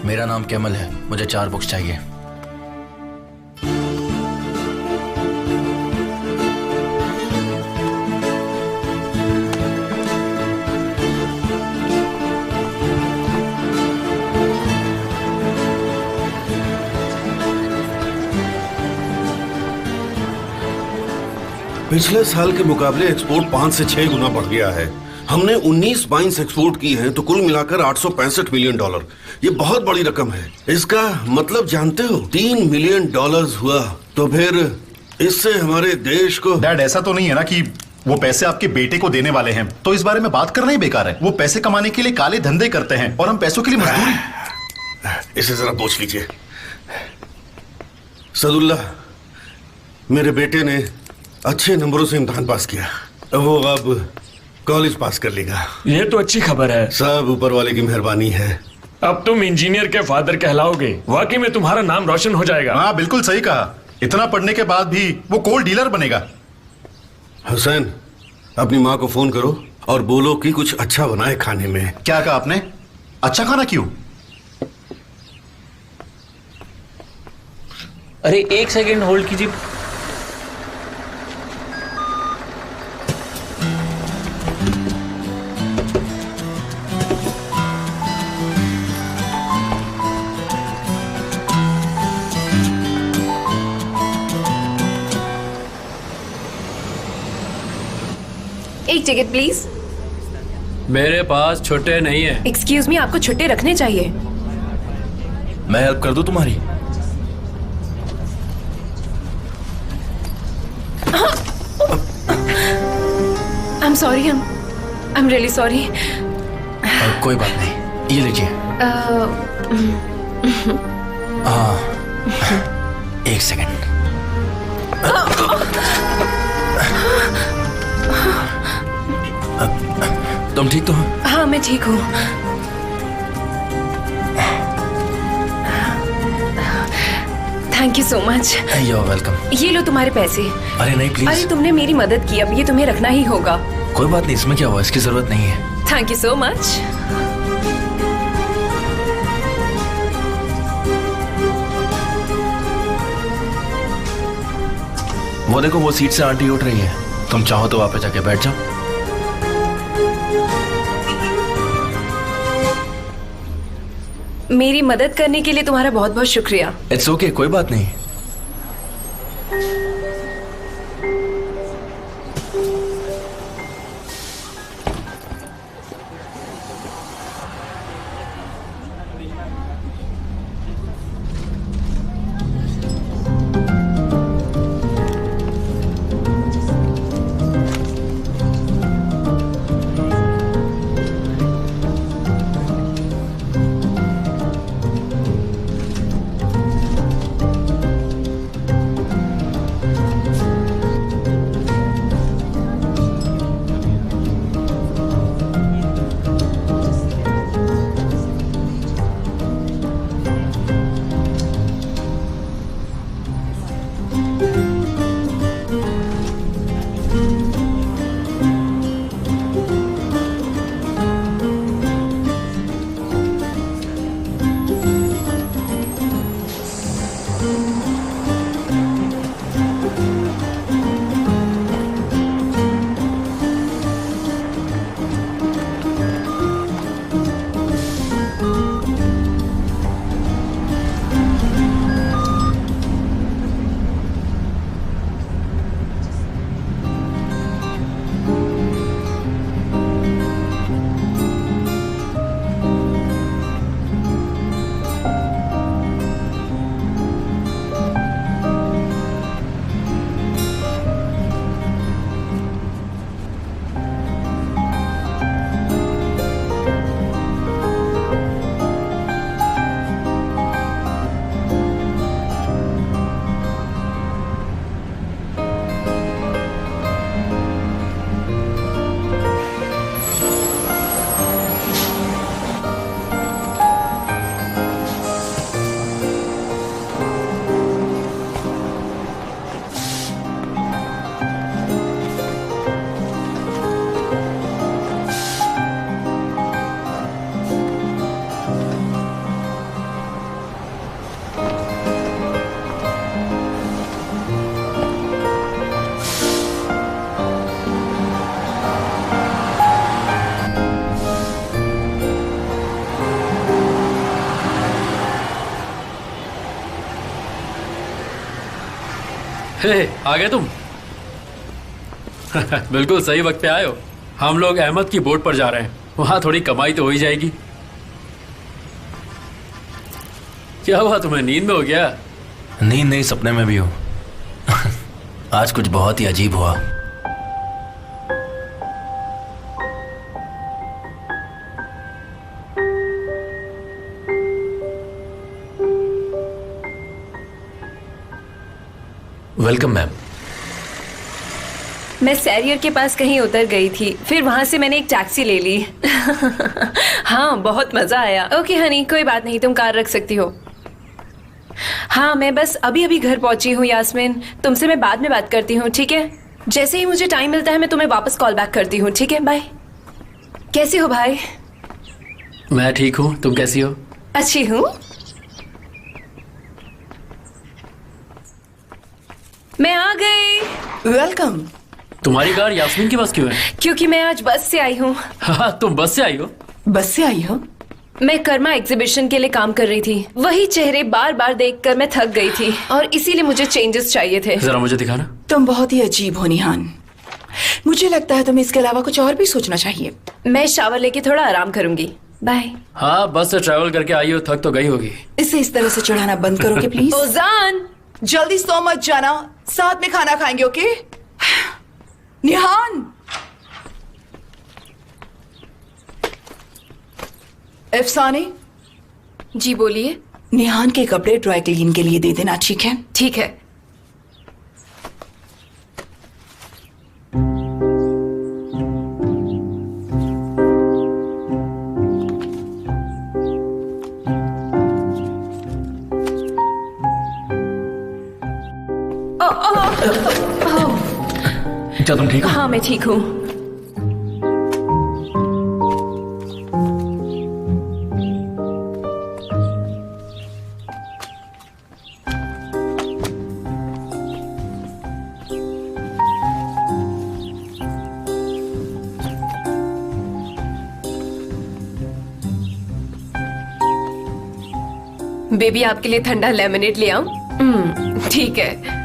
मेरा नाम कैमल है, मुझे 4 बुक्स चाहिए। पिछले साल के मुकाबले एक्सपोर्ट 5 से 6 गुना बढ़ गया है। हमने 19 माइंस एक्सपोर्ट की हैं, तो कुल मिलाकर $865 मिलियन। ये बहुत बड़ी रकम है। इसका मतलब जानते हो, $3 मिलियन हुआ। तो फिर इससे हमारे देश को। डैड, ऐसा तो नहीं है ना कि वो पैसे आपके बेटे को देने वाले हैं, तो इस बारे में बात करना ही बेकार है। वो पैसे कमाने के लिए काले धंधे करते हैं और हम पैसों के लिए मजदूरी। इसे जरा पूछ लीजिए। सदुल्ला, मेरे बेटे ने अच्छे नंबरों से इम्तिहान पास किया, वो अब कॉलेज पास कर लेगा। ये तो अच्छी खबर है। सब ऊपर वाले की मेहरबानी है। अब तुम इंजीनियर के फादर कहलाओगे। वाकई में तुम्हारा नाम रोशन हो जाएगा। हाँ, बिल्कुल सही कहा। इतना पढ़ने के बाद भी वो कोल डीलर बनेगा। हुसैन, अपनी माँ को फोन करो और बोलो कि कुछ अच्छा बनाए खाने में। क्या कहा आपने? अच्छा खाना क्यों? अरे 1 सेकेंड होल्ड कीजिए। एक टिकट प्लीज। मेरे पास छुट्टे नहीं है। एक्सक्यूज मी, आपको छुट्टे रखने चाहिए। मैं हेल्प कर दूं तुम्हारी? I am sorry, I am really sorry. कोई बात नहीं, ये लीजिए। एक सेकंड। तुम ठीक तो हो? हाँ, मैं ठीक हूँ। Thank you so much. You are welcome. ये लो तुम्हारे पैसे। अरे नहीं, प्लीज। अरे तुमने मेरी मदद की, अब ये तुम्हें रखना ही होगा। कोई बात नहीं, इसमें क्या हुआ, इसकी जरूरत नहीं है। Thank you so much. वो देखो, वो सीट से आंटी उठ रही है। तुम चाहो तो वापस जाके बैठ जाओ। मेरी मदद करने के लिए तुम्हारा बहुत बहुत शुक्रिया। इट्स ओके, कोई बात नहीं। हे, आ गए तुम? बिल्कुल सही वक्त पे आए हो। हम लोग अहमद की बोट पर जा रहे हैं, वहां थोड़ी कमाई तो हो ही जाएगी। क्या हुआ, तुम्हें नींद में हो गया? नींद नहीं, सपने में भी हो। आज कुछ बहुत ही अजीब हुआ। Welcome ma'am. मैं सैरियर के पास कहीं उतर गई थी, फिर वहां से मैंने एक टैक्सी ले ली। हाँ, बहुत मजा आया। ओके हनी, कोई बात नहीं, तुम कार रख सकती हो। हाँ, मैं बस अभी अभी घर पहुंची हूँ यास्मीन, तुमसे मैं बाद में बात करती हूँ, ठीक है? जैसे ही मुझे टाइम मिलता है मैं तुम्हें वापस कॉल बैक करती हूँ, ठीक है? बाय। कैसी हो भाई? मैं ठीक हूँ, तुम कैसी हो? अच्छी हूँ। मैं आ गई। वेलकम। तुम्हारी कार यास्मीन के पास क्यों है? क्योंकि मैं आज बस से आई हूँ। हाँ, तुम बस से आई हो? बस से आई हो? मैं कर्मा एग्जीबिशन के लिए काम कर रही थी। वही चेहरे बार बार देखकर मैं थक गई थी और इसीलिए मुझे चेंजेस चाहिए थे। जरा मुझे दिखाना। तुम बहुत ही अजीब हो निहान। मुझे लगता है तुम्हें इसके अलावा कुछ और भी सोचना चाहिए। मैं शावर लेके थोड़ा आराम करूंगी। बाय। हाँ, बस से ट्रैवल करके आई हो, थक तो गई होगी। इसे इस तरह से चढ़ाना बंद करोगे प्लीज? ओजान, जल्दी सो मत जाना, साथ में खाना खाएंगे, ओके? निहान, अफसाने। जी बोलिए। निहान के कपड़े ड्राई क्लीन के लिए दे देना, ठीक है? ठीक है। क्या तुम ठीक हो? हाँ, मैं ठीक हूँ। बेबी, आपके लिए ठंडा लेमनेड ले आऊं? ठीक है।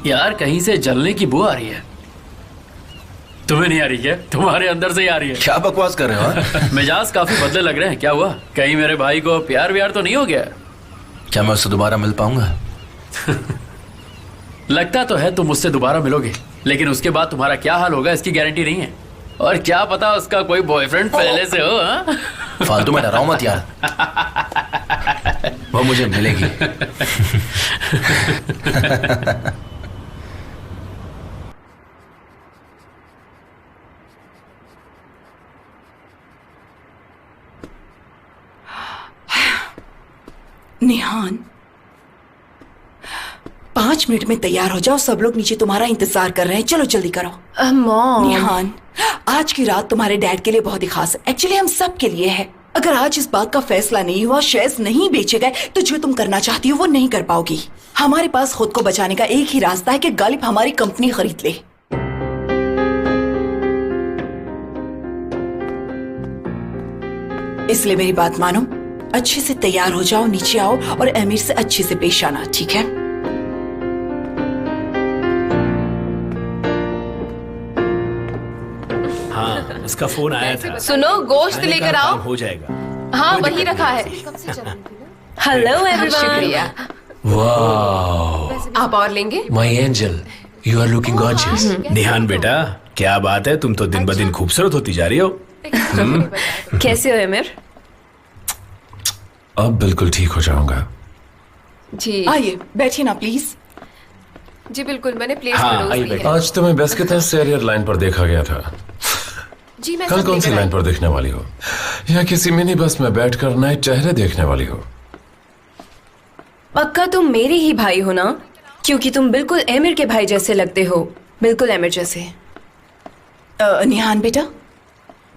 यार, कहीं से जलने की बू आ रही है। तुम्हें नहीं आ रही क्या? तुम्हारे अंदर से ही आ रही है। क्या बकवास कर रहे हो? हाँ? मिजाज काफी बदले लग रहे हैं, क्या हुआ? कहीं मेरे भाई को प्यार व्यार तो नहीं हो गया? क्या मैं उससे दोबारा मिल पाऊंगा? लगता तो है तुम मुझसे दोबारा मिलोगे, लेकिन उसके बाद तुम्हारा क्या हाल होगा इसकी गारंटी नहीं है। और क्या पता उसका कोई बॉयफ्रेंड पहले से हो। हाँ? फालतू में डराओ मत यार। वो मुझे मिलेगी। निहान, 5 मिनट में तैयार हो जाओ, सब लोग नीचे तुम्हारा इंतजार कर रहे हैं। चलो जल्दी करो। मॉम। निहान, आज की रात तुम्हारे डैड के लिए बहुत ही खास है। एक्चुअली हम सब के लिए है। अगर आज इस बात का फैसला नहीं हुआ, शेयर्स नहीं बेचे गए, तो जो तुम करना चाहती हो वो नहीं कर पाओगी। हमारे पास खुद को बचाने का एक ही रास्ता है कि गालिब हमारी कंपनी खरीद ले। इसलिए मेरी बात मानो, अच्छे से तैयार हो जाओ, नीचे आओ और अमीर से अच्छे से पेश आना, ठीक है? हाँ, उसका फोन आया था। सुनो, गोश्त लेकर आओ। हो जाएगा। हाँ, वही रखा है। Hello everyone. वाह, आप और लेंगे? My angel, you are looking gorgeous. Nihan बेटा, क्या बात है, तुम तो दिन ब दिन खूबसूरत होती जा रही हो। कैसे हो अमीर? अब बिल्कुल ठीक हो जाऊंगा। जी आइए, बैठिए ना प्लीज। जी बिल्कुल, मैंने प्लेस हाँ, परोस दी है। आज तुम्हें बस के तहत सैरियर लाइन पर देखा गया था। जी मैं कल सब कौन सी लेकर लाइन आई। पर देखने वाली हो? या किसी मिनी बस में बैठकर नए चेहरे देखने वाली हो? पक्का तुम मेरे ही भाई हो ना? क्योंकि तुम बिल्कुल एमिर के भाई जैसे लगते हो, बिल्कुल एमिर जैसे। निहान बेटा,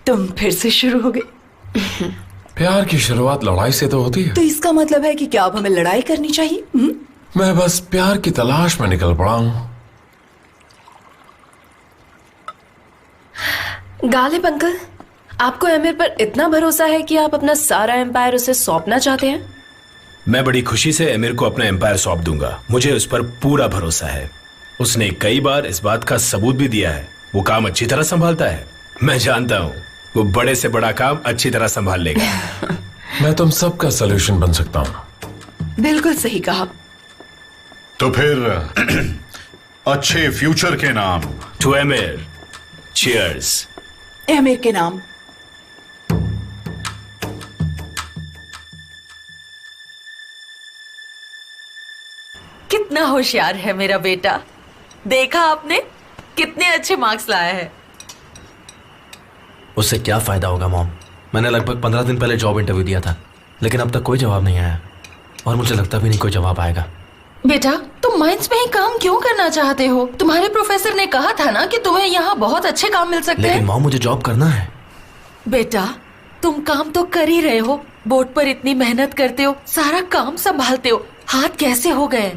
तुम फिर से शुरू हो गए। प्यार की शुरुआत लड़ाई से तो होती है। तो इसका मतलब है कि क्या अब हमें लड़ाई करनी चाहिए? मैं बस प्यार की तलाश में निकल पड़ा हूं। गालिब अंकल, आपको एमिर पर इतना भरोसा है कि आप अपना सारा एम्पायर उसे सौंपना चाहते हैं? मैं बड़ी खुशी से एमिर को अपना एम्पायर सौंप दूंगा। मुझे उस पर पूरा भरोसा है। उसने कई बार इस बात का सबूत भी दिया है। वो काम अच्छी तरह संभालता है। मैं जानता हूँ वो बड़े से बड़ा काम अच्छी तरह संभाल लेगा। मैं तुम सबका सलूशन बन सकता हूँ। बिल्कुल सही कहा। तो फिर अच्छे फ्यूचर के नाम टू एमिर, चीयर्स। एमिर के नाम। कितना होशियार है मेरा बेटा। देखा आपने कितने अच्छे मार्क्स लाया है। उससे क्या फायदा होगा मॉम? मैंने लगभग 15 दिन पहले जॉब इंटरव्यू दिया था, लेकिन अब तक कोई जवाब नहीं आया और मुझे लगता भी नहीं कोई जवाब आएगा। बेटा, तुम माइंस में ही काम क्यों करना चाहते हो? तुम्हारे प्रोफेसर ने कहा था ना कि तुम्हें यहाँ बहुत अच्छे काम मिल सकते हैं। लेकिन मॉम, मुझे जॉब करना है। बेटा, तुम काम तो कर ही रहे हो। बोर्ड पर इतनी मेहनत करते हो, सारा काम संभालते हो, हाथ कैसे हो गए?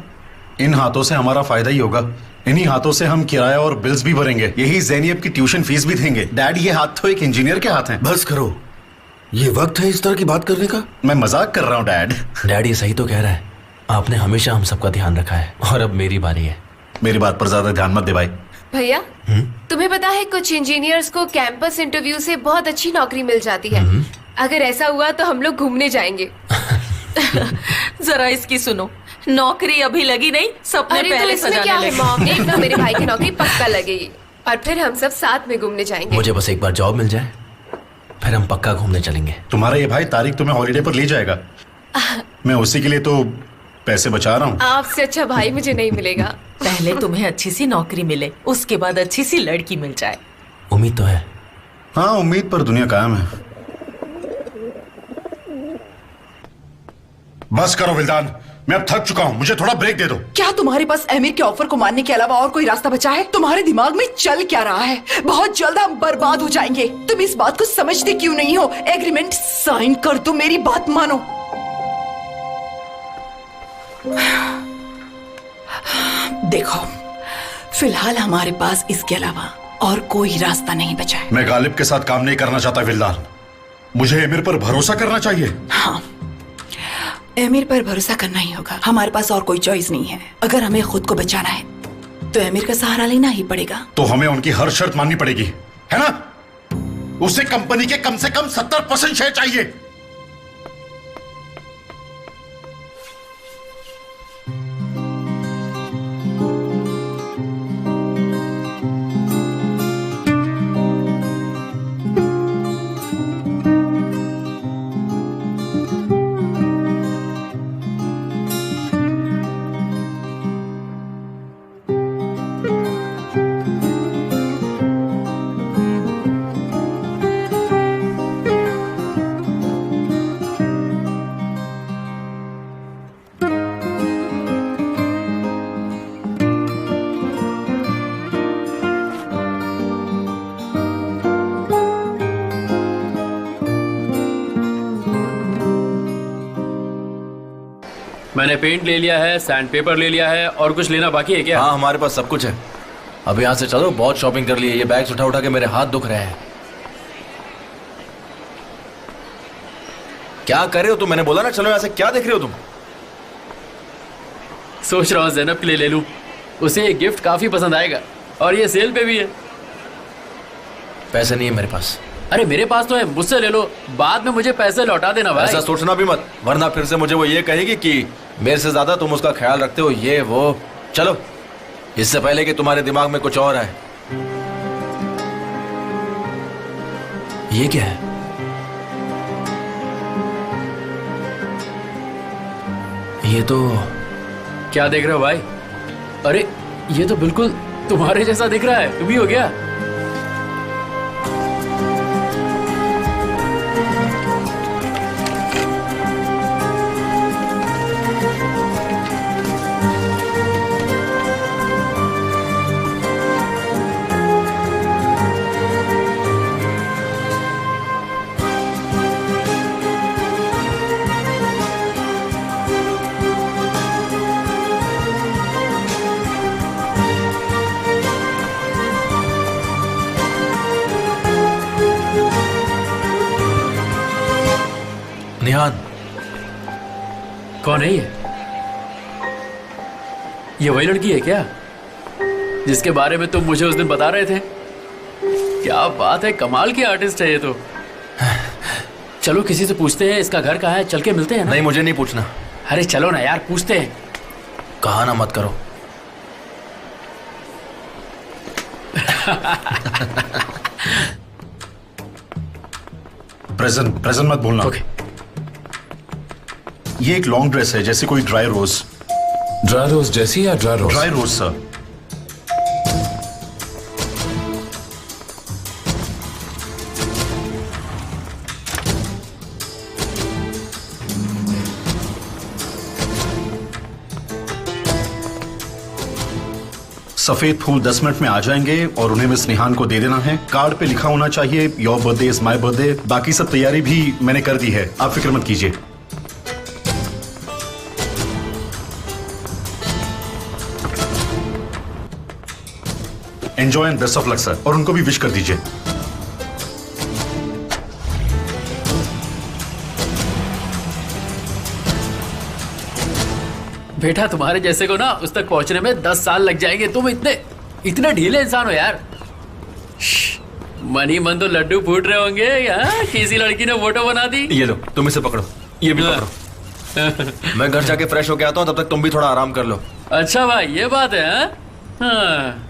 इन हाथों से हमारा फायदा ही होगा। इन्हीं हाथों से हम किराया और बिल्स भी भरेंगे। यही ज़ैनियब की ट्यूशन फीस भी देंगे। डैड, ये हाथ तो एक इंजीनियर के हाथ हैं। बस करो, ये वक्त है इस तरह की बात करने का। मैं मजाक कर रहा हूँ डैड। डैड, ये सही तो कह रहा है। आपने हमेशा हम सबका ध्यान रखा है और अब मेरी बारी है। मेरी बात पर ज्यादा ध्यान मत दे भाई। भैया, तुम्हें पता है कुछ इंजीनियर्स को कैंपस इंटरव्यू से बहुत अच्छी नौकरी मिल जाती है। अगर ऐसा हुआ तो हम लोग घूमने जाएंगे। जरा इसकी सुनो, नौकरी अभी लगी नहीं, सपने पहले सजाने लगे। मॉम, एक ना मेरे भाई की नौकरी पक्का लगेगी और फिर हम सब साथ में घूमने जाएंगे। मुझे बस एक बार जॉब मिल जाए, फिर हम पक्का घूमने चलेंगे। तुम्हारा ये भाई तारिक तुम्हें हॉलिडे पर ले जाएगा। मैं उसी के लिए तो पैसे बचा रहा हूँ। आपसे अच्छा भाई मुझे नहीं मिलेगा। पहले तुम्हें अच्छी सी नौकरी मिले, उसके बाद अच्छी सी लड़की मिल जाए। उम्मीद तो है। हाँ, उम्मीद पर दुनिया कायम है। बस करो विल्दान, मैं अब थक चुका हूँ। मुझे थोड़ा ब्रेक दे दो। क्या तुम्हारे पास एमिर के ऑफर को मानने के अलावा और कोई रास्ता बचा है? तुम्हारे दिमाग में चल क्या रहा है? बहुत जल्द हम बर्बाद हो जाएंगे। तुम इस बात को समझते क्यों नहीं हो? एग्रीमेंट साइन कर दो, मेरी बात मानो। देखो, फिलहाल हमारे पास इसके अलावा और कोई रास्ता नहीं बचा है। मैं गालिब के साथ काम नहीं करना चाहता विल्दान। मुझे एमिर पर भरोसा करना चाहिए। हाँ, एमिर पर भरोसा करना ही होगा। हमारे पास और कोई चॉइस नहीं है। अगर हमें खुद को बचाना है तो एमिर का सहारा लेना ही पड़ेगा। तो हमें उनकी हर शर्त माननी पड़ेगी, है ना? उसे कंपनी के कम से कम 70% शेयर चाहिए। मैंने पेंट ले लिया है, सैंड पेपर ले लिया है, और कुछ लेना बाकी है क्या? हाँ, हमारे पास सब कुछ है। अब यहाँ से चलो, बहुत शॉपिंग कर ली है। ये बैग्स उठा उठा के मेरे हाथ दुख रहे हैं। क्या कर रहे हो तुम? मैंने बोला ना चलो यहाँ से। क्या देख रहे हो तुम? सोच रहा हूँ ज़ैनब के लिए ले लूँ। उसे ये गिफ्ट काफी पसंद आएगा और ये सेल पे भी है। पैसे नहीं है मेरे पास। अरे मेरे पास तो है, मुझसे ले लो, बाद में मुझे पैसे लौटा देना भाई। ऐसा सोचना भी मत, वरना फिर से मुझे वो ये कहेगी कि मेरे से ज्यादा तुम उसका ख्याल रखते हो, ये वो। चलो, इससे पहले कि तुम्हारे दिमाग में कुछ और आए। ये क्या है? ये तो क्या देख रहे हो भाई? अरे ये तो बिल्कुल तुम्हारे जैसा दिख रहा है। तुम ही हो गया? निहान। कौन है ये वही लड़की है क्या जिसके बारे में तुम मुझे उस दिन बता रहे थे? क्या बात है, कमाल की आर्टिस्ट है ये तो। चलो किसी से पूछते हैं इसका घर कहाँ है, चल के मिलते हैं ना? नहीं, मुझे नहीं पूछना। अरे चलो ना यार, पूछते हैं। कहा ना मत करो। प्रेजेंट मत बोलना। ओके। ये एक लॉन्ग ड्रेस है, जैसे कोई ड्राई रोज। ड्राई रोज जैसी या ड्राई रोज? ड्राई रोज सर। सफेद फूल 10 मिनट में आ जाएंगे और उन्हें मिस निहान को दे देना है। कार्ड पे लिखा होना चाहिए your birthday is my birthday. बाकी सब तैयारी भी मैंने कर दी है, आप फिक्र मत कीजिए। Enjoy and best of luck sir, और उनको भी विश कर दीजिए। बेटा तुम्हारे जैसे को ना उस तक पहुंचने में 10 साल लग जाएंगे। तुम इतने ढीले इंसान हो यार। मनी मन तो लड्डू फूट रहे होंगे यार, किसी लड़की ने फोटो बना दी। ये लो, तुम इसे पकड़ो, ये भी पकड़ो। मैं घर जाके फ्रेश होके आता हूँ, तब तक तुम भी थोड़ा आराम कर लो। अच्छा भाई, ये बात है। हाँ।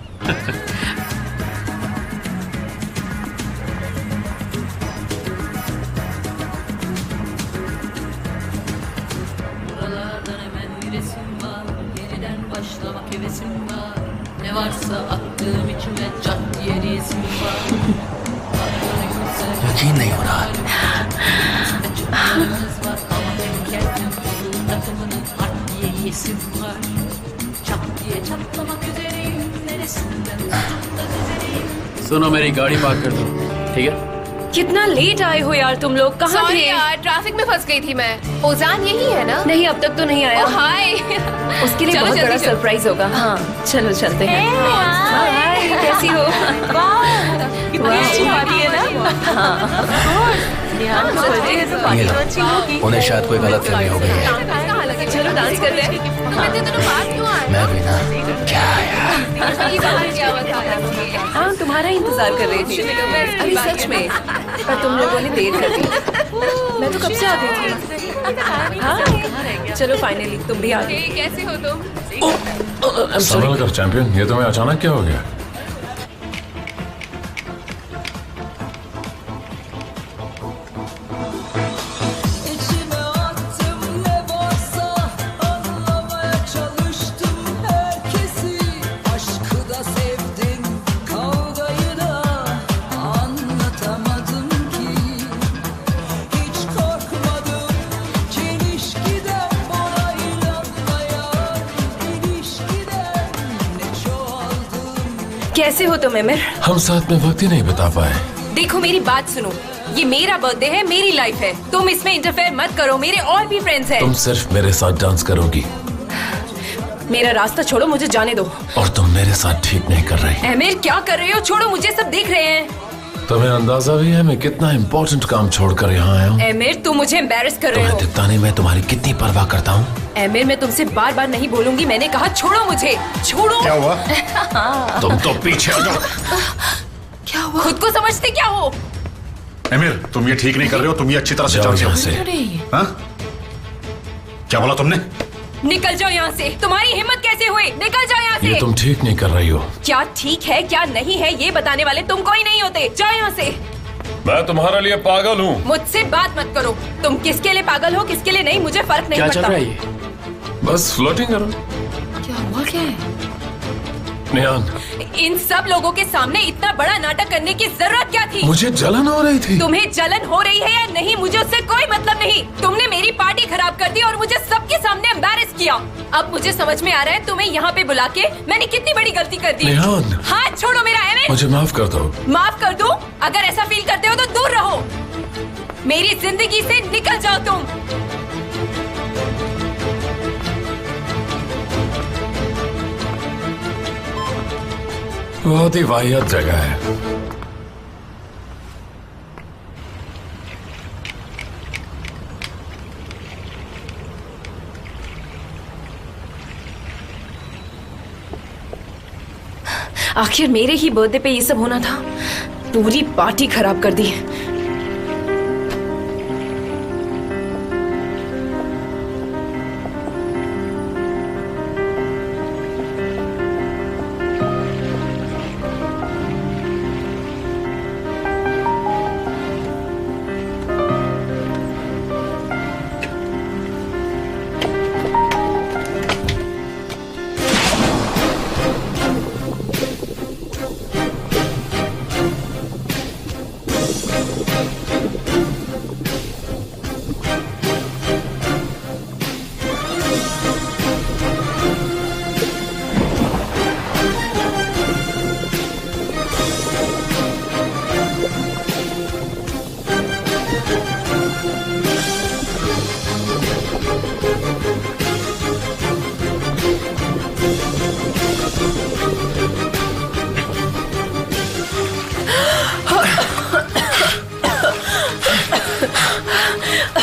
यकीन नहीं हो रहा। सुनो, मेरी गाड़ी पार्क कर दो, ठीक है? कितना लेट आए हो यार तुम लोग, कहाँ थे? यार, ट्रैफिक में फंस गई थी मैं। ओजान यही है ना? नहीं, अब तक तो नहीं आया। हाय। उसके लिए बहुत बड़ा सरप्राइज होगा। हाँ चलो चलते हैं। हाय, कैसी हो? कितनी अच्छी वाली है ना? ये लो, उन्हें शायद कोई गलत फहमी हो गई है। चलो डांस करते हैं। मैं भी ना, क्या यार। हाँ, तुम्हारा इंतजार कर रही थी अभी, सच में। पर तुम लोगों ने देर कर दी। मैं तो कब से आ गई थी। हाँ चलो, फाइनली तुम भी आ गए। कैसे हो तुम? संभल कर चैंपियन, ये तुम्हें अचानक क्या हो गया? कैसे हो तुम एमिर? हम साथ में वक्त ही नहीं बिता पाए। देखो मेरी बात सुनो, ये मेरा बर्थडे है, मेरी लाइफ है। तुम इसमें इंटरफेयर मत करो, मेरे और भी फ्रेंड्स हैं। तुम सिर्फ मेरे साथ डांस करोगी। मेरा रास्ता छोड़ो, मुझे जाने दो। और तुम मेरे साथ ठीक नहीं कर रही। एमिर क्या कर रहे हो? छोड़ो मुझे, सब देख रहे हैं। तुम्हें अंदाजा भी है मैं कितना इम्पोर्टेंट काम छोड़कर यहाँ आया हूँ? एमिर तुम मुझे एम्बैरेस कर रहे हो। तुम्हें दिखता नहीं मैं तुम्हारी कितनी परवाह करता हूँ। एमिर मैं तुमसे बार बार नहीं बोलूंगी, मैंने कहा छोड़ो मुझे, छोड़ो। क्या हुआ? तुम तो पीछे हो जाओ। क्या हुआ? खुद को समझते क्या हो? एमिर, तुम ये ठीक नहीं कर रहे हो, तुम ये अच्छी तरह से जानते हो। हाँ? क्या बोला तुमने? निकल जाओ यहाँ से। तुम्हारी हिम्मत कैसे हुई? निकल जाओ यहाँ से। ये तुम ठीक नहीं कर रही हो। क्या ठीक है क्या नहीं है ये बताने वाले तुम कोई नहीं होते। जाओ यहाँ से। मैं तुम्हारे लिए पागल हूँ। मुझसे बात मत करो। तुम किसके लिए पागल हो किसके लिए नहीं मुझे फर्क नहीं पड़ता। क्या चल रहा है ये? बस फ्लर्टिंग करो। क्या हुआ? क्या है? निहान, इन सब लोगों के सामने इतना बड़ा नाटक करने की जरूरत क्या थी? मुझे जलन हो रही थी। तुम्हें जलन हो रही है या नहीं मुझे उससे कोई मतलब नहीं। तुमने मेरी पार्टी खराब कर दी और मुझे सबके सामने एम्बैरेस किया। अब मुझे समझ में आ रहा है तुम्हें यहाँ पे बुला के मैंने कितनी बड़ी गलती कर दी। निहान, हाथ छोड़ो मेरा एमिर। मुझे माफ कर दो। माफ कर दूं? अगर ऐसा फील करते हो तो दूर रहो। मेरी जिंदगी से निकल जाओ तुम। बहुत ही वाहियात जगह है। आखिर मेरे ही बर्थडे पे ये सब होना था। पूरी पार्टी खराब कर दी।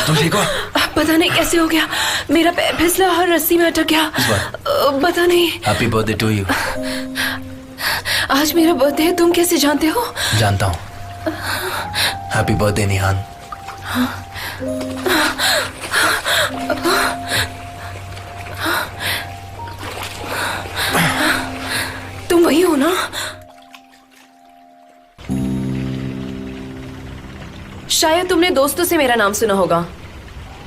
तुम ठीक हो? पता नहीं कैसे हो गया, मेरा पैर फिसला और रस्सी में अटक गया। पता नहीं। Happy birthday to you. आज मेरा बर्थडे है, तुम कैसे जानते हो? जानता हूँ। हैप्पी बर्थडे निहान। तुम वही हो ना? शायद तुमने दोस्तों से मेरा नाम सुना होगा।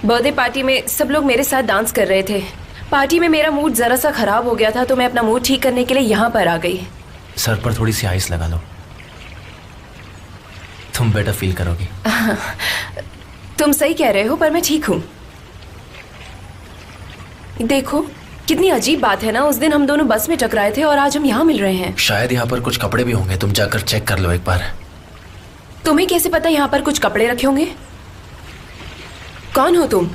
बर्थडे पार्टी में सब लोग मेरे साथ डांस कर रहे थे। पार्टी में मेरा मूड जरा सा खराब हो गया था, तो मैं अपना मूड ठीक करने के लिए यहाँ पर आ गई। सर पर थोड़ी सी आइस लगा लो, तुम बेटर फील करोगी। तुम सही कह रहे हो, पर मैं ठीक हूँ। देखो कितनी अजीब बात है ना, उस दिन हम दोनों बस में टकराए थे और आज हम यहाँ मिल रहे हैं। शायद यहाँ पर कुछ कपड़े भी होंगे, तुम जाकर चेक कर लो एक बार। तुम्हें कैसे पता यहाँ पर कुछ कपड़े रखे होंगे? कौन हो तुम?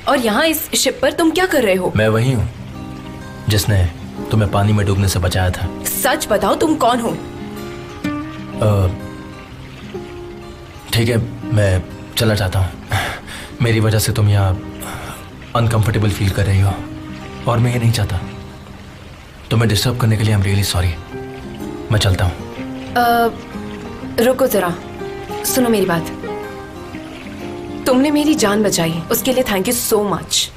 और यहाँ इस शिप पर तुम क्या कर रहे हो? मैं वही हूँ जिसने तुम्हें पानी में डूबने से बचाया था। सच बताओ, तुम कौन हो? ठीक है, मैं चला जाता हूँ। मेरी वजह से तुम यहाँ अनकंफर्टेबल फील कर रही हो और मैं ये नहीं चाहता। तुम्हें डिस्टर्ब करने के लिए आई एम रियली सॉरी। मैं चलता हूँ। रुको जरा, सुनो मेरी बात। तुमने मेरी जान बचाई, उसके लिए थैंक यू सो मच।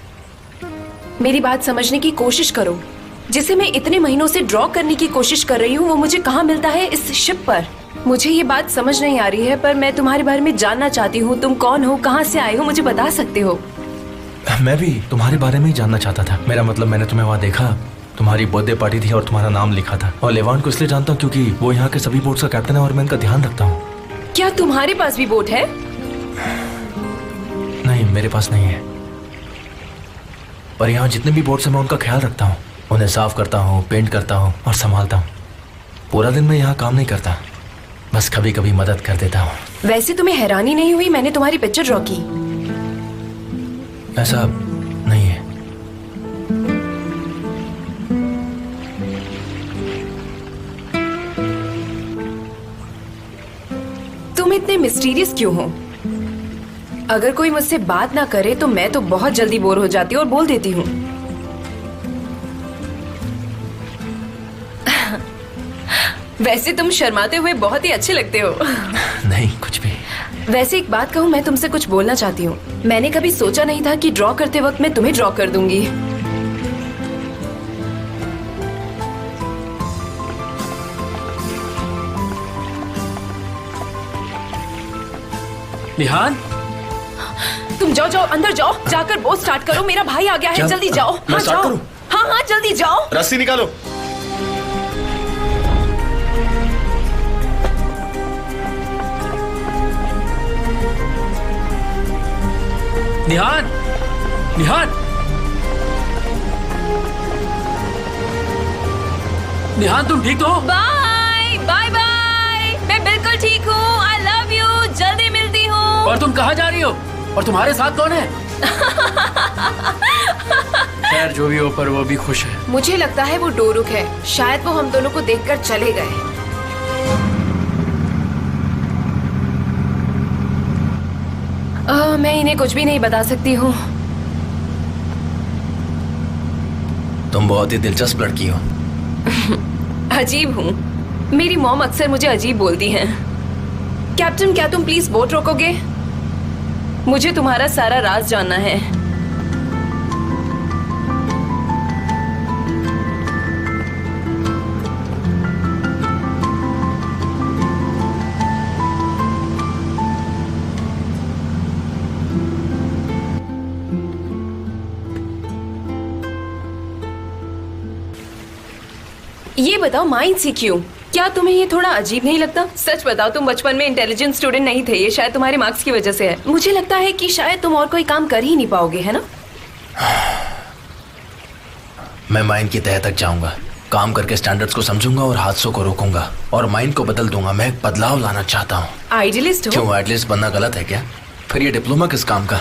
मेरी बात समझने की कोशिश करो। जिसे मैं इतने महीनों से ड्रॉ करने की कोशिश कर रही हूँ, वो मुझे कहाँ मिलता है? इस शिप पर। मुझे ये बात समझ नहीं आ रही है, पर मैं तुम्हारे बारे में जानना चाहती हूँ। तुम कौन हो, कहाँ से आए हो, मुझे बता सकते हो? मैं भी तुम्हारे बारे में ही जानना चाहता था। मेरा मतलब, मैंने तुम्हें वहाँ देखा, तुम्हारी बर्थडे पार्टी थी और तुम्हारा नाम लिखा था। और लेवान को इसलिए जानता हूँ क्योंकि वो यहाँ के सभी बोट्स का कैप्टन है और मैं इनका ध्यान रखता हूँ। क्या तुम्हारे पास भी बोट है? नहीं, मेरे पास नहीं है, पर यहाँ जितने भी बोट्स हैं मैं उनका ख्याल रखता हूँ। उन्हें साफ करता हूँ, पेंट करता हूँ और संभालता हूँ। पूरा दिन मैं यहाँ काम नहीं करता, बस कभी कभी मदद कर देता हूँ। वैसे तुम्हें हैरानी नहीं हुई मैंने तुम्हारी पिक्चर ड्रॉ की? ऐसा नहीं है। तुम इतने मिस्टीरियस क्यों हो? अगर कोई मुझसे बात ना करे तो मैं तो बहुत जल्दी बोर हो जाती हूँ और बोल देती हूँ। वैसे तुम शर्माते हुए बहुत ही अच्छे लगते हो। नहीं, कुछ भी। वैसे एक बात कहूँ, मैं तुमसे कुछ बोलना चाहती हूँ। मैंने कभी सोचा नहीं था कि ड्रॉ करते वक्त मैं तुम्हें ड्रॉ कर दूंगी। निहान, तुम जाओ जाओ, अंदर जाओ, जाकर बोट स्टार्ट करो। मेरा भाई आ गया है, जल्दी जाओ। मैं स्टार्ट करूं? हाँ हाँ, जल्दी जाओ। रस्सी निकालो। निहान, निहान, निहान, तुम ठीक तो हो? बाय बाय बाय, मैं बिल्कुल ठीक हूँ। आई लव यू, जल्दी मिलती हूँ। और तुम कहाँ जा रही हो? और तुम्हारे साथ कौन है? खैर जो भी हो, पर वो भी खुश है। मुझे लगता है वो डोरुक है। शायद वो हम दोनों को देखकर चले गए। मैं इन्हें कुछ भी नहीं बता सकती हूँ। तुम बहुत ही दिलचस्प लड़की हो। अजीब हूँ। मेरी मॉम अक्सर मुझे अजीब बोलती हैं। कैप्टन, क्या तुम प्लीज बोट रोकोगे? मुझे तुम्हारा सारा राज जानना है। ये बताओ, माइंड से क्यों? क्या तुम्हें ये थोड़ा अजीब नहीं लगता? सच बताओ, तुम बचपन में इंटेलिजेंट स्टूडेंट नहीं थे। ये शायद तुम्हारे मार्क्स की वजह से है। मुझे लगता है कि शायद तुम और कोई काम कर ही नहीं पाओगे, है ना? मैं माइंड की तह तक जाऊंगा, काम करके स्टैंडर्ड्स को समझूंगा और हादसों को रोकूंगा और माइंड को बदल दूंगा। मैं एक बदलाव लाना चाहता हूँ। आइडियलिस्ट हो? क्यों, आइडियलिस्ट बनना गलत है क्या? फिर ये डिप्लोमा किस काम का?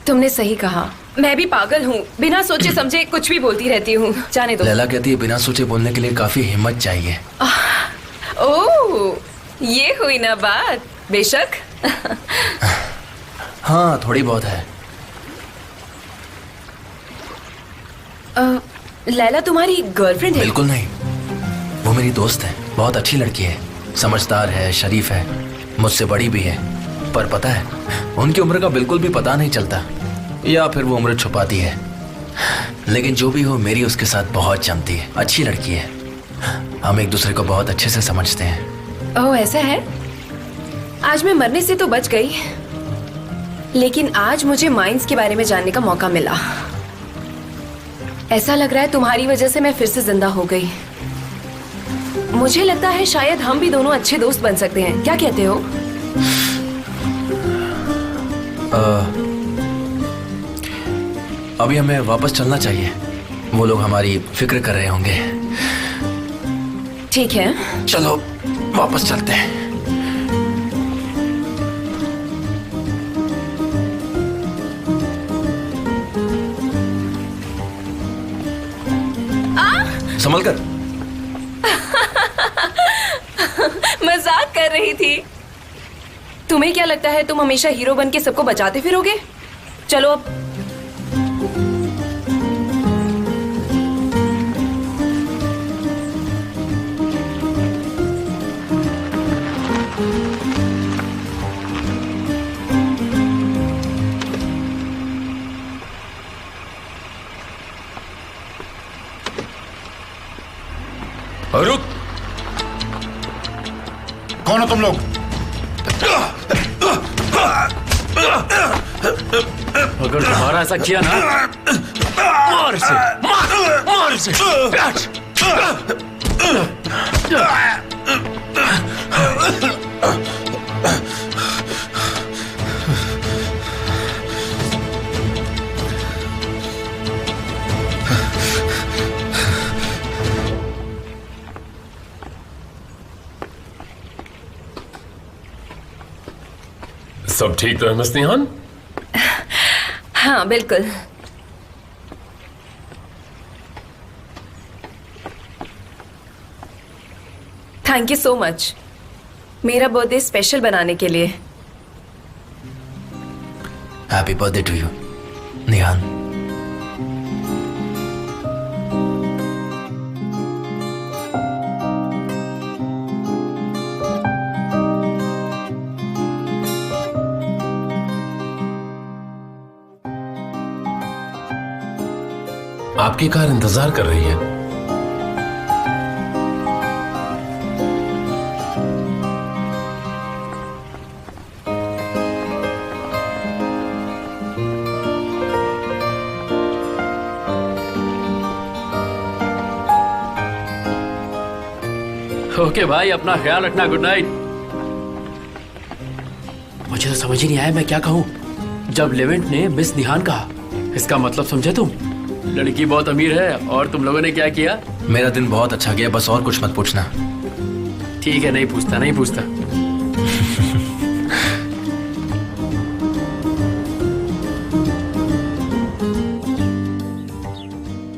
तुमने सही कहा। मैं भी पागल हूँ, बिना सोचे समझे कुछ भी बोलती रहती हूँ। जाने दो। लैला कहती है बिना सोचे बोलने के लिए काफी हिम्मत चाहिए। ओह, ये हुई ना बात। बेशक। हाँ, थोड़ी बहुत है। लैला तुम्हारी गर्लफ्रेंड है? बिल्कुल नहीं, वो मेरी दोस्त है। बहुत अच्छी लड़की है, समझदार है, शरीफ है, मुझसे बड़ी भी है। पर पता है, उनकी उम्र का बिल्कुल भी पता नहीं चलता, या फिर वो उम्र छुपाती है। लेकिन जो भी हो, मेरी उसके साथ बहुत जमती है। अच्छी लड़की है, हम एक दूसरे को बहुत अच्छे से समझते हैं। ओह, ऐसा है? आज मैं मरने से तो बच गई, लेकिन आज मुझे माइंड्स के बारे में जानने का मौका मिला। ऐसा लग रहा है तुम्हारी वजह से मैं फिर से जिंदा हो गई। मुझे लगता है शायद हम भी दोनों अच्छे दोस्त बन सकते हैं। क्या कहते हो? अभी हमें वापस चलना चाहिए, वो लोग हमारी फिक्र कर रहे होंगे। ठीक है, चलो वापस चलते हैं। संभल कर। मजाक कर रही थी। तुम्हें क्या लगता है तुम हमेशा हीरो बन के सबको बचाते फिरोगे? चलो अब। रुक! कौन हो तुम लोग? अगर तुम्हारा ऐसा किया ना, मार इसे, मार इसे। सब ठीक तो है मिस निहान? हाँ, बिल्कुल। थैंक यू सो मच मेरा बर्थडे स्पेशल बनाने के लिए। हैप्पी बर्थडे टू यू निहान। आपकी कार इंतजार कर रही है। ओके भाई, अपना ख्याल रखना। Good night. मुझे तो समझ ही नहीं आया मैं क्या कहूँ जब लेवेंट ने मिस निहान कहा। इसका मतलब समझे तुम? लड़की बहुत अमीर है और तुम लोगों ने क्या किया? मेरा दिन बहुत अच्छा गया, बस और कुछ मत पूछना। ठीक है, नहीं पूछता, नहीं पूछता।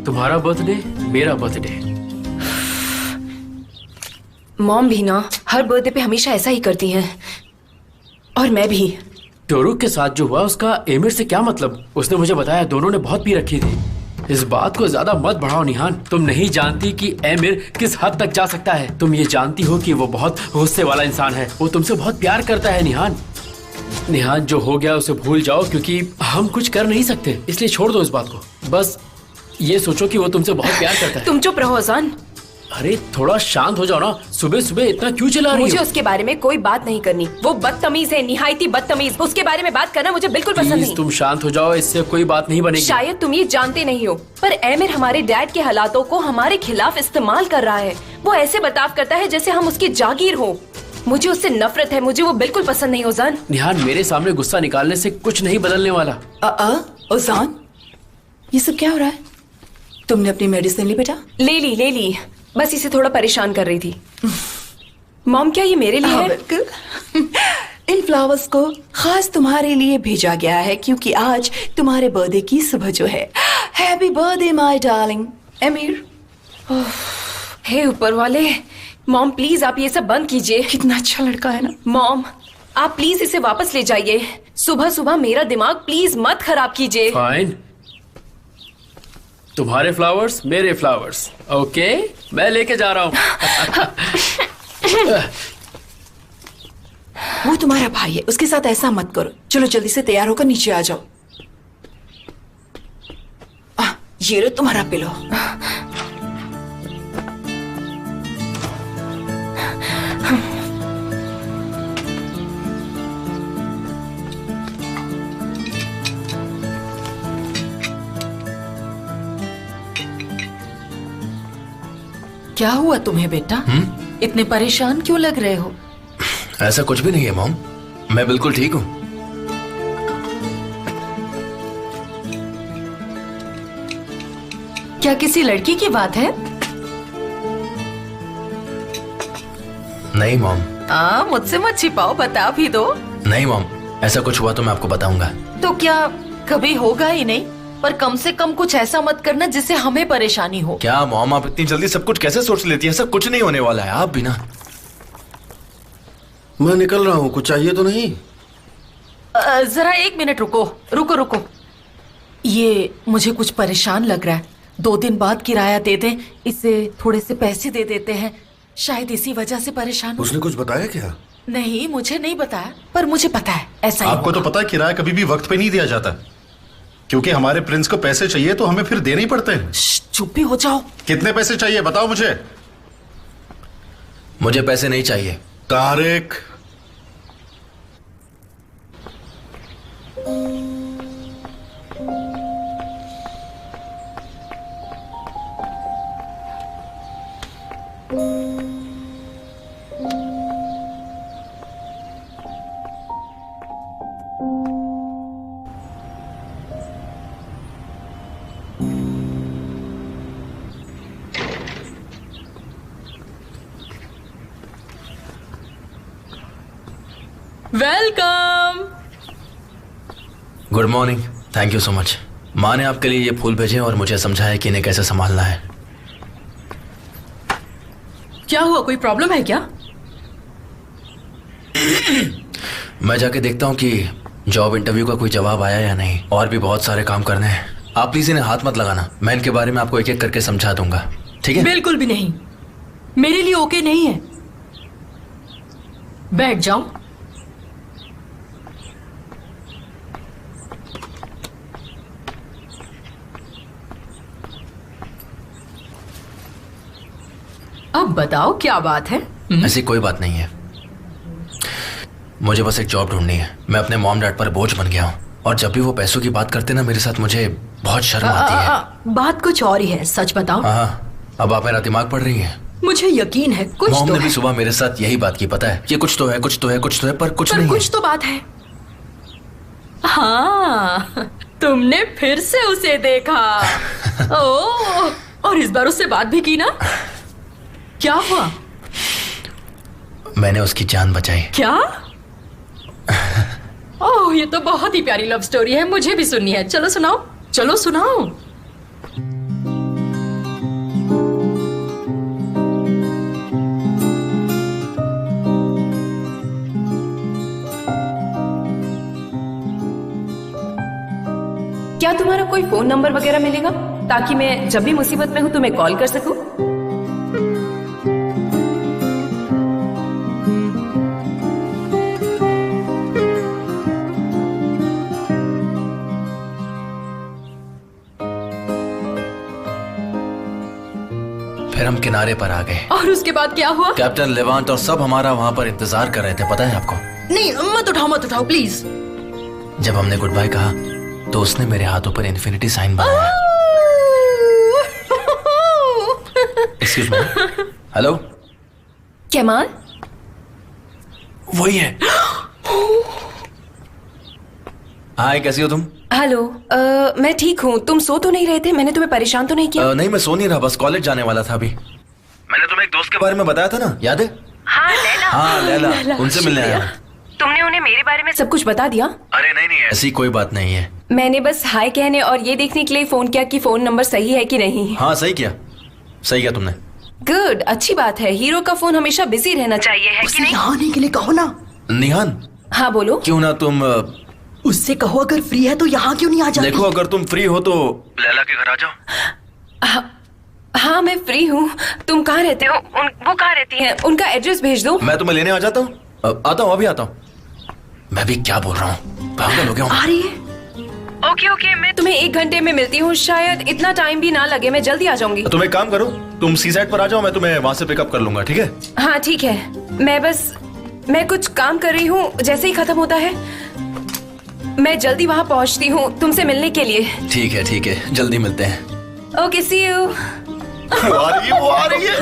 तुम्हारा बर्थडे, मेरा बर्थडे। मॉम भी ना हर बर्थडे पे हमेशा ऐसा ही करती हैं, और मैं भी। टोरुक के साथ जो हुआ उसका एमिर से क्या मतलब? उसने मुझे बताया दोनों ने बहुत पी रखी थी। इस बात को ज्यादा मत बढ़ाओ निहान। तुम नहीं जानती कि एमिर किस हद तक जा सकता है। तुम ये जानती हो कि वो बहुत गुस्से वाला इंसान है। वो तुमसे बहुत प्यार करता है निहान। निहान, जो हो गया उसे भूल जाओ, क्योंकि हम कुछ कर नहीं सकते, इसलिए छोड़ दो इस बात को। बस ये सोचो कि वो तुमसे बहुत प्यार करता है। तुम चुप रहो अजान। अरे थोड़ा शांत हो जाओ ना। सुबह सुबह इतना क्यों चिल्ला रही हो? मुझे उसके बारे में कोई बात नहीं करनी। वो बदतमीज है, निहायती बदतमीज। उसके बारे में बात करना मुझे बिल्कुल पसंद नहीं। तुम शांत हो जाओ, इससे कोई बात नहीं बनेगी। शायद तुम ये जानते नहीं हो, पर एमिर हमारे डैड के हालातों को हमारे खिलाफ इस्तेमाल कर रहा है। वो ऐसे बर्ताव करता है जैसे हम उसकी जागीर हो। मुझे उससे नफरत है। मुझे वो बिल्कुल पसंद नहीं। ओजान, निहान, मेरे सामने गुस्सा निकालने से कुछ नहीं बदलने वाला। ओजान, ये सब क्या हो रहा है? तुमने अपनी मेडिसिन ली बेटा? ले ली। बस इसे थोड़ा परेशान कर रही थी। मॉम, क्या ये मेरे लिए है? बिल्कुल। इन फ्लावर्स को खास तुम्हारे लिए भेजा गया है क्योंकि आज तुम्हारे बर्थडे की सुबह जो है। Happy birthday my darling Emir. हे ऊपर वाले। मॉम प्लीज आप ये सब बंद कीजिए। कितना अच्छा लड़का है ना। मॉम आप प्लीज इसे वापस ले जाइए। सुबह सुबह मेरा दिमाग प्लीज मत खराब कीजिए। फाइन, तुम्हारे फ्लावर्स मेरे फ्लावर्स। ओके, मैं लेके जा रहा हूँ। वो तुम्हारा भाई है, उसके साथ ऐसा मत करो। चलो जल्दी से तैयार होकर नीचे आ जाओ। ये लो तुम्हारा पिलो। क्या हुआ तुम्हें बेटा? इतने परेशान क्यों लग रहे हो? ऐसा कुछ भी नहीं है मॉम, मैं बिल्कुल ठीक हूँ। क्या किसी लड़की की बात है? नहीं मॉम। मुझसे मत छिपाओ, बता भी दो। नहीं मॉम, ऐसा कुछ हुआ तो मैं आपको बताऊंगा। तो क्या कभी होगा ही नहीं, पर कम से कम कुछ ऐसा मत करना जिससे हमें परेशानी हो। क्या मॉम, आप इतनी जल्दी सब कुछ कैसे सोच लेती है? सब कुछ नहीं होने वाला है, आप भी ना। मैं निकल रहा हूँ, कुछ चाहिए तो नहीं? जरा एक मिनट रुको। ये मुझे कुछ परेशान लग रहा है। 2 दिन बाद किराया दे दें, इसे थोड़े से पैसे दे देते हैं। शायद इसी वजह से परेशान हो। उसने कुछ बताया क्या? नहीं, मुझे नहीं बताया, पर मुझे पता है ऐसा ही आपको तो पता है किराया कभी भी वक्त पे नहीं दिया जाता, क्योंकि हमारे प्रिंस को पैसे चाहिए तो हमें फिर देने ही पड़ते हैं। चुप भी हो जाओ। कितने पैसे चाहिए बताओ मुझे। मुझे पैसे नहीं चाहिए। Tariq, welcome. Good morning. Thank you so much. माँ ने आपके लिए ये फूल भेजे और मुझे समझाया कि इन्हें कैसे संभालना है। क्या हुआ, कोई प्रॉब्लम है क्या? मैं जाके देखता हूँ कि जॉब इंटरव्यू का कोई जवाब आया या नहीं। और भी बहुत सारे काम करने हैं। आप प्लीज इन्हें हाथ मत लगाना। मैं इनके बारे में आपको एक एक करके समझा दूंगा, ठीक है? बिल्कुल भी नहीं, मेरे लिए ओके नहीं है। बैठ जाओ। अब बताओ क्या बात है? ऐसी कोई बात नहीं है। मुझे बस एक जॉब ढूंढनी है। मैं अपने मॉम डैड पर बोझ बन गया हूँ और जब भी वो पैसों की बात करते ना मेरे साथ, मुझे बहुत शर्म आती है। बात कुछ और ही है, सच बताओ। हाँ, अब आप मेरा दिमाग पढ़ रही हैं। मुझे यकीन है कुछ मॉम तो ने भी है। सुबह मेरे साथ यही बात की, पता है? ये कुछ तो है, कुछ तो है, कुछ तो है, पर कुछ नहीं कुछ तो बात है। हाँ, तुमने फिर से उसे देखा। ओह, और इस बार उससे बात भी की ना? क्या हुआ? मैंने उसकी जान बचाई। क्या? ओह, ये तो बहुत ही प्यारी लव स्टोरी है, मुझे भी सुननी है। चलो सुनाओ, चलो सुनाओ। क्या तुम्हारा कोई फोन नंबर वगैरह मिलेगा? ताकि मैं जब भी मुसीबत में हूँ तुम्हें कॉल कर सकूं। फिर हम किनारे पर आ गए। और उसके बाद क्या हुआ? कैप्टन लेवांट और सब हमारा वहां पर इंतजार कर रहे थे, पता है आपको? नहीं, मत उठाओ प्लीज। जब हमने गुड बाय कहा तो उसने मेरे हाथों पर इन्फिनिटी साइन बनाया। Excuse me. Hello Kemal? वही है। हाय, कैसी हो तुम? हेलो, मैं ठीक हूँ। तुम सो तो नहीं रहे थे? मैंने तुम्हें परेशान तो नहीं किया? नहीं, मैं सो नहीं रहा, बस कॉलेज जाने वाला था अभी। मैंने तुम्हें एक दोस्त के बारे में बताया था ना, याद है? हाँ, लैला। हाँ, लैला। उनसे मिलने आया। तुमने उन्हें मेरे बारे में सब कुछ बता दिया? अरे नहीं, ऐसी कोई बात नहीं है। मैंने बस हाय कहने और ये देखने के लिए फोन किया कि फोन नंबर सही है कि नहीं। हाँ, सही किया तुमने। गुड, अच्छी बात है। हीरो का फोन हमेशा बिजी रहना चाहिए, है कि नहीं? आने के लिए कहो ना। निहान। हाँ बोलो। क्यों ना तुम उससे कहो अगर फ्री है तो यहाँ क्यों नहीं आ जाती? देखो, अगर तुम फ्री हो तो लैला के घर आ जाओ। हाँ, मैं फ्री हूँ। तुम कहाँ रहते हो? वो कहाँ रहती हैं? उनका एड्रेस भेज दो। मैं तुम्हें लेने आ जाता हूँ। आता हूँ, अभी आता हूँ। मैं भी क्या बोल रहा हूँ, पागल हो गया हूँ। आ रही है? ओके, मैं तुम्हें 1 घंटे में मिलती हूँ। शायद इतना टाइम भी ना लगे, मैं जल्दी आ जाऊंगी। तुम एक काम करो, तुम सी साइड पर आ जाओ, मैं तुम्हें वहाँ से पिकअप कर लूंगा, ठीक है? हाँ ठीक है। मैं कुछ काम कर रही हूँ, जैसे ही खत्म होता है मैं जल्दी वहाँ पहुँचती हूँ तुमसे मिलने के लिए। ठीक है, जल्दी मिलते हैं। Okay, see you. वो आ रही है।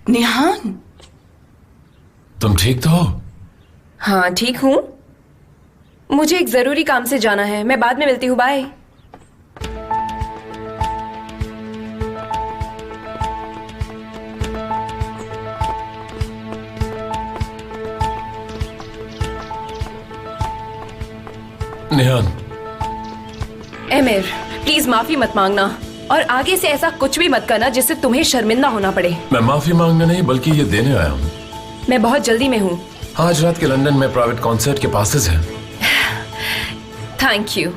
निहान, तुम ठीक तो हो? हाँ ठीक हूँ। मुझे एक जरूरी काम से जाना है, मैं बाद में मिलती हूँ। बाय। निहान। एमिर, प्लीज माफी मत मांगना और आगे से ऐसा कुछ भी मत करना जिससे तुम्हें शर्मिंदा होना पड़े। मैं माफी मांगने नहीं बल्कि ये देने आया हूँ। मैं बहुत जल्दी में हूँ। आज रात के लंदन में प्राइवेट कॉन्सर्ट के पासेस हैं। थैंक यू,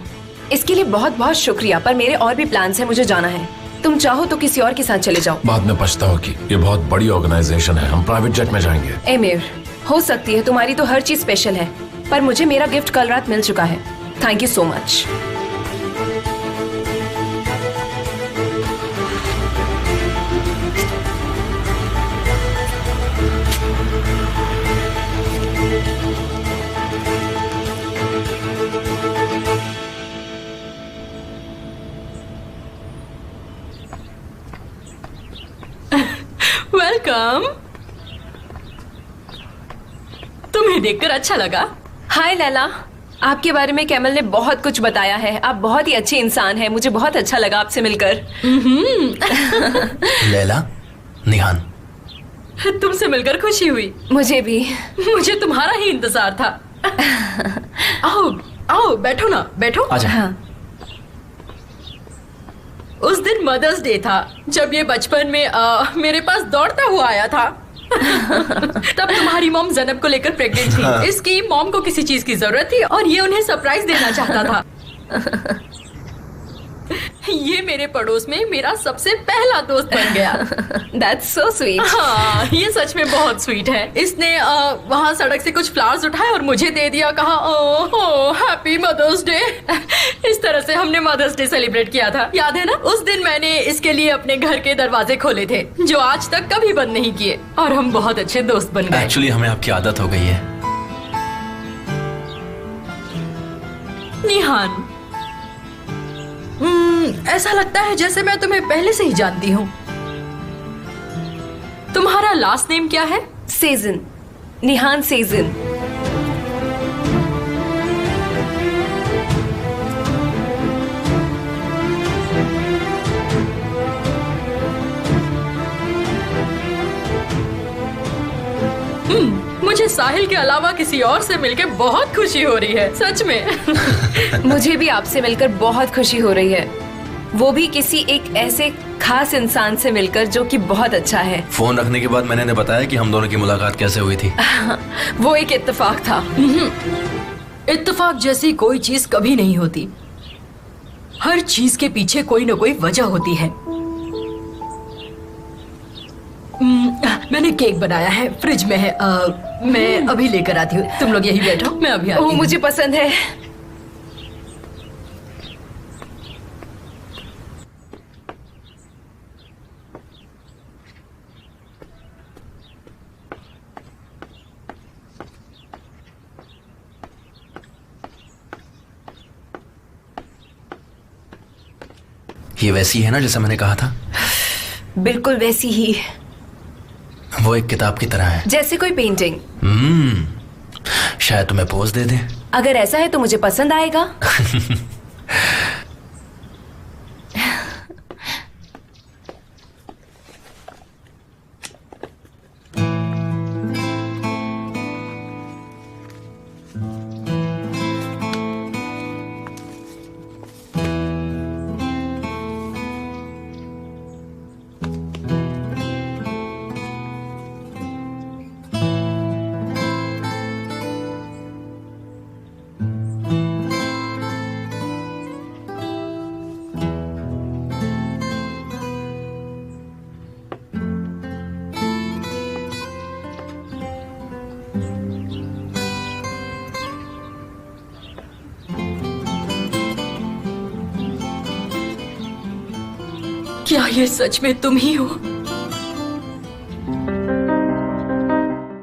इसके लिए बहुत बहुत शुक्रिया, पर मेरे और भी प्लान्स हैं, मुझे जाना है। तुम चाहो तो किसी और के साथ चले जाओ। बाद में पछताओगी। ये बहुत बड़ी ऑर्गेनाइजेशन है, हम प्राइवेट जेट में जाएंगे। एमिर, हो सकती है तुम्हारी तो हर चीज स्पेशल है, पर मुझे मेरा गिफ्ट कल रात मिल चुका है। Thank you so much. Welcome. तुम्हें देखकर अच्छा लगा। हाय लैला, आपके बारे में कैमल ने बहुत कुछ बताया है। आप बहुत ही अच्छे इंसान हैं, मुझे बहुत अच्छा लगा आपसे मिलकर। लैला, निहान, तुमसे मिलकर खुशी हुई। मुझे भी। मुझे तुम्हारा ही इंतजार था। आओ बैठो ना, बैठो। आजा। हाँ। उस दिन मदर्स डे था जब ये बचपन में मेरे पास दौड़ता हुआ आया था। तब तुम्हारी मॉम जैनब को लेकर प्रेग्नेंट थी। हाँ। इसकी मॉम को किसी चीज की जरूरत थी और ये उन्हें सरप्राइज देना चाहता था। ये मेरे पड़ोस में मेरा सबसे पहला दोस्त बन गया। That's so sweet. हाँ, ये सच में बहुत स्वीट है। इसने वहाँ सड़क से कुछ फ्लावर्स उठाए और मुझे दे दिया, कहा ओह हैप्पी मदर्स डे। इस तरह से हमने मदर्स डे सेलिब्रेट किया था, याद है ना? उस दिन मैंने इसके लिए अपने घर के दरवाजे खोले थे जो आज तक कभी बंद नहीं किए और हम बहुत अच्छे दोस्त बन गए। एक्चुअली हमें आपकी आदत हो गई है। निहान, ऐसा लगता है जैसे मैं तुम्हें पहले से ही जानती हूँ। तुम्हारा लास्ट नेम क्या है? सेजन, निहान सेजन। मुझे साहिल के अलावा किसी और से मिलकर बहुत खुशी हो रही है, सच में। मुझे भी आपसे मिलकर बहुत खुशी हो रही है, वो भी किसी एक ऐसे खास इंसान से मिलकर, जो कि बहुत अच्छा है। फोन रखने के बाद मैंने बताया कि हम दोनों की मुलाकात कैसे हुई थी। वो एक इत्तेफाक था। इत्तेफाक जैसी कोई चीज कभी नहीं होती। हर चीज के पीछे कोई ना कोई वजह होती है। मैंने केक बनाया है, फ्रिज में है। मैं अभी लेकर आती हूँ, तुम लोग यही बैठो, मैं अभी आती हूँ। मुझे पसंद है। ये वैसी है ना जैसा मैंने कहा था? बिल्कुल वैसी ही। वो एक किताब की तरह है, जैसे कोई पेंटिंग। शायद तुम्हें पोज दे दे। अगर ऐसा है तो मुझे पसंद आएगा। क्या ये सच में तुम ही हो?